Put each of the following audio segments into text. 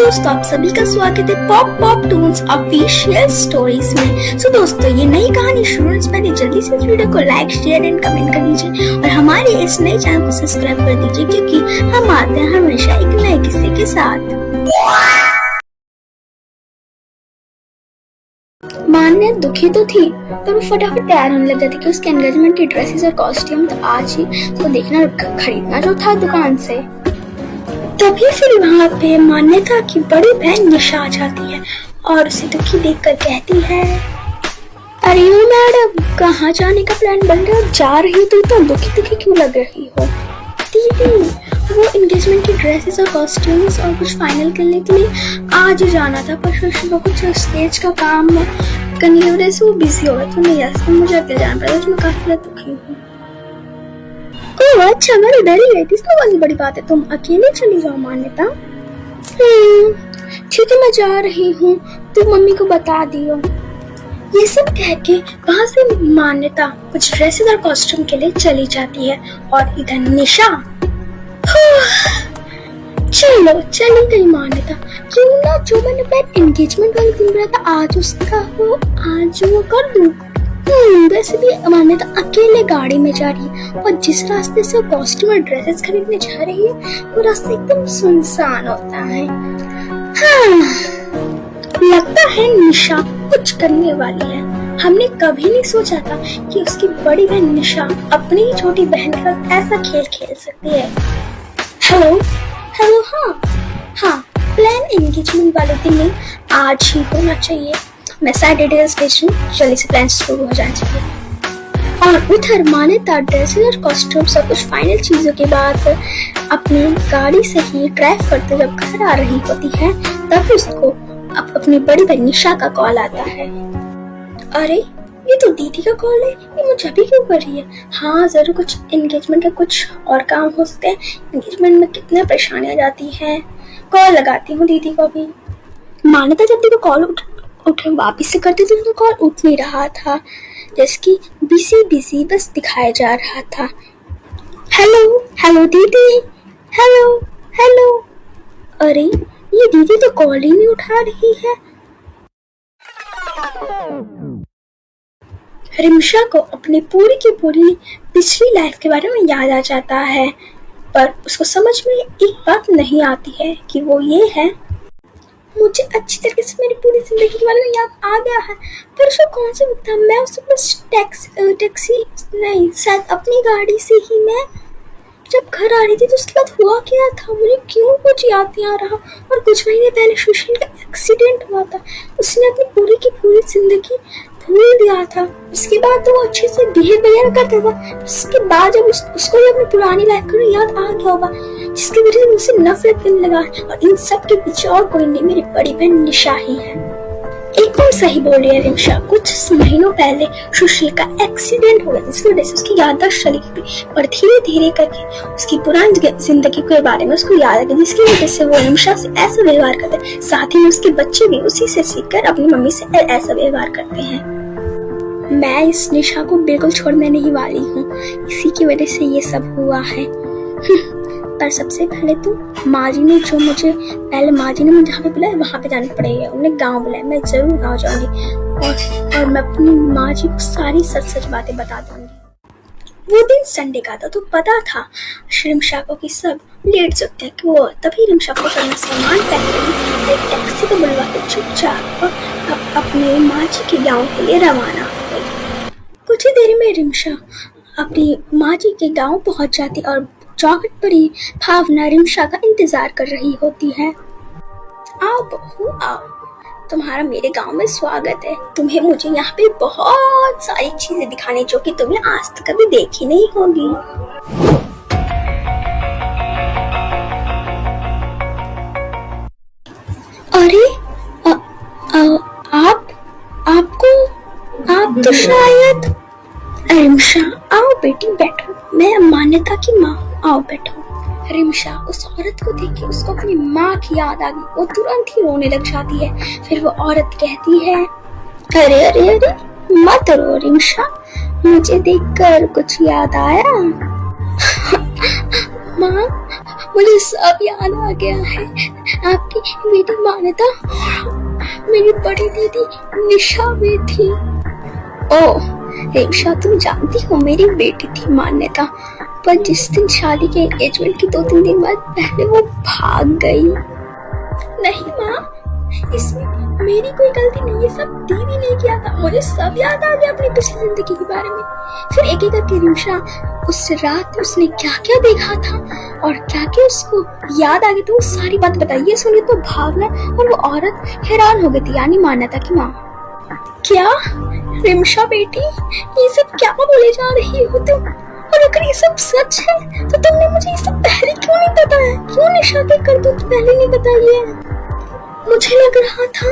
दोस्तों, आप सभी का स्वागत है पॉप टून्स ऑफिशियल स्टोरीज में। सो दोस्तों, ये नई कहानी शुरू होने से पहले जल्दी से इस वीडियो को लाइक, शेयर एंड कमेंट कर दीजिए और हमारे इस नए चैनल को सब्सक्राइब कर दीजिए, क्योंकि हम आते हैं हमेशा एक नए किस्से के साथ। मान्या दुखी तो थी, पर वो फटाफट तैयार होने लग जाती कि उसके एंगेजमेंट की ड्रेसेस और कॉस्ट्यूम तो आज ही तो देखना खरीदना जो था दुकान से। तभी फिर वहाँ पे मान्यता की बड़ी बहन निशा आ जाती है और उसे दुखी देखकर कहती है, अरे मैडम, कहाँ जाने का प्लान बन रहा है? जा रही हो तो इतना दुखी क्यों लग रही हो? दीदी, वो एंगेजमेंट की ड्रेसेस और कॉस्ट्यूम्स और कुछ फाइनल करने के लिए आज ही जाना था, पर सुबह कुछ स्टेज का काम करने की वजह से वो बिजी हो गया, तो नहीं आ सकती, मुझे अकेले जाना पड़ेगा, तो मैं काफी ज्यादा दुखी हूँ। ओह अच्छा, मैं इधर ही गई थी, इसमें कौन सी बड़ी बात है, तुम अकेले चली जाओ मान्यता। ठीक है, मैं जा रही हूँ, तुम मम्मी को बता दियो। ये सब कह के वहाँ से मान्यता कुछ ड्रेसेस और कॉस्ट्यूम के लिए चली जाती है और इधर निशा चलो चली गई मान्यता। क्यों ना जो मैंने पहले एंगेजमेंट वाले दिन बोला था आज वो कर दूं। वैसे भी मान्यता अकेले गाड़ी में जा रही है और जिस रास्ते से कॉस्ट्यूम और ड्रेसेस खरीदने जा रही है वो रास्ता एकदम सुनसान होता है। लगता है निशा कुछ करने वाली है। हमने कभी नहीं सोचा था कि उसकी बड़ी बहन निशा अपनी ही छोटी बहन के साथ ऐसा खेल खेल सकती है। हेलो, हाँ, प्लान एंगेजमेंट वाले दिन नहीं, आज ही होना चाहिए। मैं सारी डिटेल्स भेज रही हूँ, जल्दी से प्लान शुरू हो जाना चाहिए। और उधर मान्यता ड्रेसेस और कॉस्ट्यूम्स और कुछ फाइनल चीजों के बाद अपनी गाड़ी से ही ड्राइव करते जब घर आ रही होती है, तब उसको अपनी बड़ी बहन निशा का कॉल आता है। अरे, ये तो दीदी का कॉल है, ये मुझे अभी क्यों कर रही है? हाँ, जरूर कुछ एंगेजमेंट का कुछ और काम हो सकते हैं। एंगेजमेंट में कितने परेशानियां जाती हैं। कॉल लगाती हूँ दीदी को भी। मान्यता जब दीदी को कॉल उठे वापिस से करती थी तो कॉल उठ नहीं रहा था, जैसे कि बिजी बस दिखाया जा रहा था। हेलो दीदी, हेलो। अरे, ये दीदी तो कॉल ही नहीं उठा रही है। रिमशा को अपनी पूरी की पूरी पिछली लाइफ के बारे में याद आ जाता है, पर उसको समझ में एक बात नहीं आती है कि वो ये है, मुझे अच्छी तरीके से मेरी पूरी जिंदगी के बारे में याद आ गया है, पर उसको कौन से वक्त था? मैं उसको बस टैक्सी नहीं, शायद अपनी गाड़ी से ही मैं जब घर आ रही थी तो उसके बाद हुआ क्या था, मुझे क्यों कुछ याद नहीं आ रहा। और कुछ महीने पहले सुशील का एक्सीडेंट हुआ था, उसने अपनी पूरी की पूरी जिंदगी भूल दिया था। उसके बाद तो वो अच्छे से बिहेवियर करता था, उसके बाद जब उसको अपनी पुरानी लाइफ का याद आ गया होगा, जिसकी वजह से मुझसे नफरत करने लगा। और इन सब के पीछे और कोई नहीं, मेरी बड़ी बहन निशा ही है। एकदम सही बोल रही है रिमशा। कुछ महीनों पहले सुशील का एक्सीडेंट हो गया, जिसकी वजह से उसकी याददाश्त चली गई, और धीरे धीरे करके उसकी पुरानी जिंदगी के बारे में उसको याद आ गया, जिसकी वजह से वो रिमशा से ऐसा व्यवहार करता है। साथ ही में उसके बच्चे भी उसी से सीखकर अपनी मम्मी से ऐसा व्यवहार करते हैं। मैं इस निशा को बिल्कुल छोड़ने नहीं वाली हूँ, इसी की वजह से ये सब हुआ है। पर सबसे पहले तो माँ जी ने मुझे जहाँ पे बुलाया वहाँ पे जाना पड़ेगा। उन्हें गाँव बुलाया, मैं जरूर गाँव जाऊंगी और मैं अपनी माँ जी को सारी सच बातें बता दूंगी। वो दिन संडे का था, तो पता था रिमशा को कि सब लेट सकते हैं, कि वो तभी रिमशा को अपना सामान पैक करके एक टैक्सी को बुलवा के चुपचाप अपने माँ जी के गाँव के लिए रवाना हो गई। कुछ ही देर में रिमशा अपनी माँ जी के गाँव पहुँच जाती और चौखट पर ही भावना रिमशा का इंतजार कर रही होती है। आओ बहू आओ, तुम्हारा मेरे गांव में स्वागत है। तुम्हें मुझे यहाँ पे बहुत सारी चीजें दिखाने जो कि तुमने आज तक कभी देखी नहीं होगी। अरे आप तो शायद रिमशा, आओ बेटी बैठो, मैं मान्यता की माँ हूँ, आओ बैठो। रिमशा उस औरत को देख के उसको अपनी माँ की याद आ गई, वो तुरंत ही रोने लग जाती है। फिर वो औरत कहती है, अरे मत रो रिमशा, मुझे देखकर कुछ याद आया? माँ, मुझे सब याद आ गया है। आपकी बेटी मान्यता मेरी बड़ी दीदी निशा भी थी। ओह रेशा, तुम जानती हो मेरी बेटी थी मान्यता, पर जिस दिन शादी के एंगेजमेंट के 2-3 दिन बाद पहले वो भाग गई। नहीं माँ, इसमें मेरी कोई गलती नहीं, ये सब दीदी ने किया था। मुझे सब याद आ गया अपनी पिछली जिंदगी के बारे में। फिर एक एक करके रिशा उस रात उसने क्या क्या देखा था और क्या क्या उसको याद आ गई, तो वो सारी बात बताई। ये सुनी तो भावना और वो औरत हैरान हो गई थी, यानी मान्यता की माँ। क्या रिमशा बेटी, ये सब क्या बोले जा रही हो तुम? और अगर ये सब सच है तो तुमने मुझे ये सब पहले क्यों नहीं बताया? क्यों निशा के करतूत पहले नहीं बताई है? मुझे लग रहा था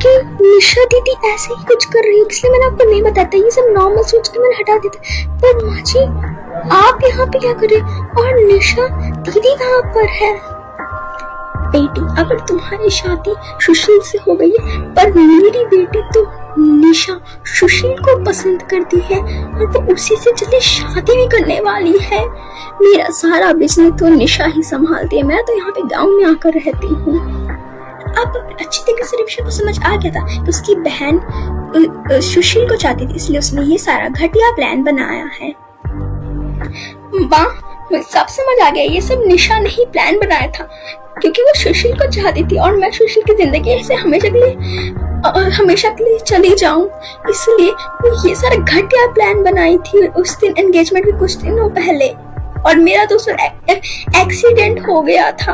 कि निशा दीदी ऐसे ही कुछ कर रही है, इसलिए मैंने आपको नहीं बताया। ये सब नॉर्मल सोच के मैंने हटा देता। पर माँ जी, आप यहाँ पे क्या कर रहे हैं? और निशा दीदी कहाँ पर है? बेटी, अगर तुम्हारी शादी सुशील से हो गई है, पर मेरी बेटी तो निशा सुशील को पसंद करती है और वो उसी से जल्दी शादी भी करने वाली है। मेरा सारा बिजनेस तो निशा ही संभालती है। मैं तो यहाँ पे गाँव में आकर रहती हूँ। अब अच्छी तरीके से रिमशा को समझ आ गया था कि उसकी बहन सुशील को चाहती थी, इसलिए उसने ये सारा घटिया प्लान बनाया है। माँ, मुझे सब समझ आ गया, ये सब निशा ने ही प्लान बनाया था, क्योंकि वो सुशील को चाहती थी और मैं सुशील की जिंदगी से हमेशा के लिए चली जाऊं, इसलिए वो ये सारा घटिया प्लान बनाई थी उस दिन एंगेजमेंट के कुछ दिनों पहले। और मेरा तो एक्सीडेंट हो गया था।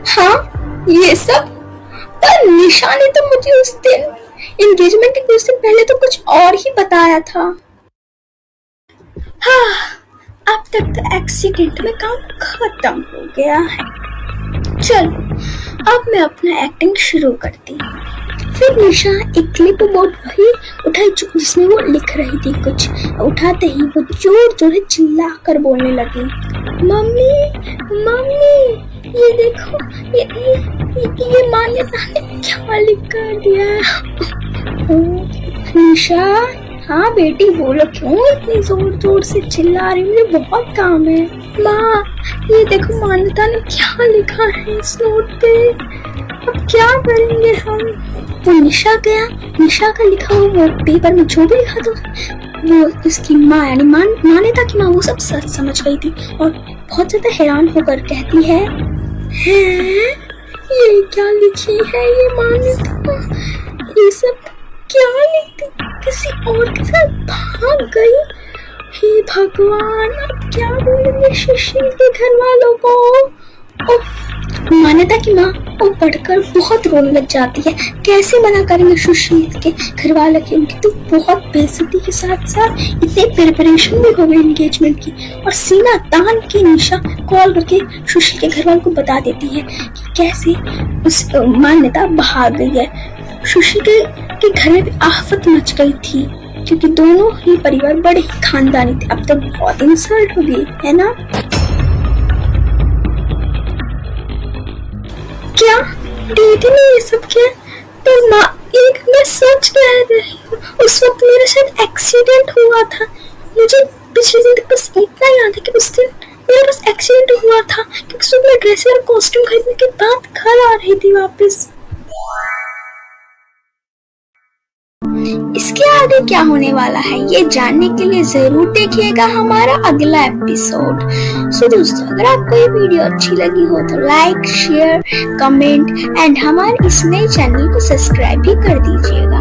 हाँ, ये सब, पर निशा ने तो मुझे उस दिन एंगेजमेंट के कुछ दिन पहले तो कुछ और ही बताया था। हाँ, अब तक तो एक्सीडेंट में काम खत्म हो गया है। चलो, अब मैं अपना एक्टिंग शुरू करती। फिर निशा एक क्लिप बोर्ड वही उठाई जिसमें वो लिख रही थी कुछ। उठाते ही वो जोर जोर से चिल्ला कर बोलने लगी, मम्मी मम्मी, ये देखो, ये मान्यता ने क्या लिख कर दिया है। निशा, हाँ बेटी बोलो, क्यों इतनी जोर जोर से चिल्ला रही? मुझे बहुत काम है। माँ, ये देखो मान्यता ने क्या लिखा है इस नोट पे, अब क्या करेंगे हम? वो निशा गया, निशा का लिखा हुआ वो पेपर में जो भी लिखा था वो उसकी माँ यानी मान्यता की माँ वो सब सच समझ गई थी और बहुत ज्यादा हैरान होकर कहती है, ये क्या लिखी है ये मान्यता? ये सब क्या लिखती? किसी और के साथ भाग गई? हे भगवान, अब क्या बोलेंगे सुशील के घर वालों को? मान्यता की माँ वो पढ़कर बहुत रोने लग जाती है। कैसे मना करेंगे सुशील के घर वालों की? उनकी तो बहुत बेइज्जती के साथ साथ इतनी प्रिपरेशन भी हो गई एंगेजमेंट की। और सीना तान के निशा कॉल करके सुशील के घर वालों को बता देती है कि कैसे उस मान्यता भाग गई है। सुशील के घर में भी आफत मच गई थी, क्योंकि दोनों ही परिवार बड़े ही खानदानी थे। अब तो बहुत इंसल्ट हो गई है ना? क्या दीदी ने ये सब किया? तो माँ, एक मैं सच कह रही हूँ, उस वक्त मेरे साथ एक्सीडेंट हुआ था। मुझे पिछले दिन तक बस इतना याद है कि उस दिन मेरे पास एक्सीडेंट हुआ था, क्योंकि सुबह ड्रेस और कॉस्ट्यूम खरीदने के बाद घर आ रही थी वापस। इसके आगे क्या होने वाला है ये जानने के लिए जरूर देखिएगा हमारा अगला एपिसोड। सो दोस्तों, अगर आपको ये वीडियो अच्छी लगी हो तो लाइक, शेयर, कमेंट एंड हमारे इस नए चैनल को सब्सक्राइब भी कर दीजिएगा।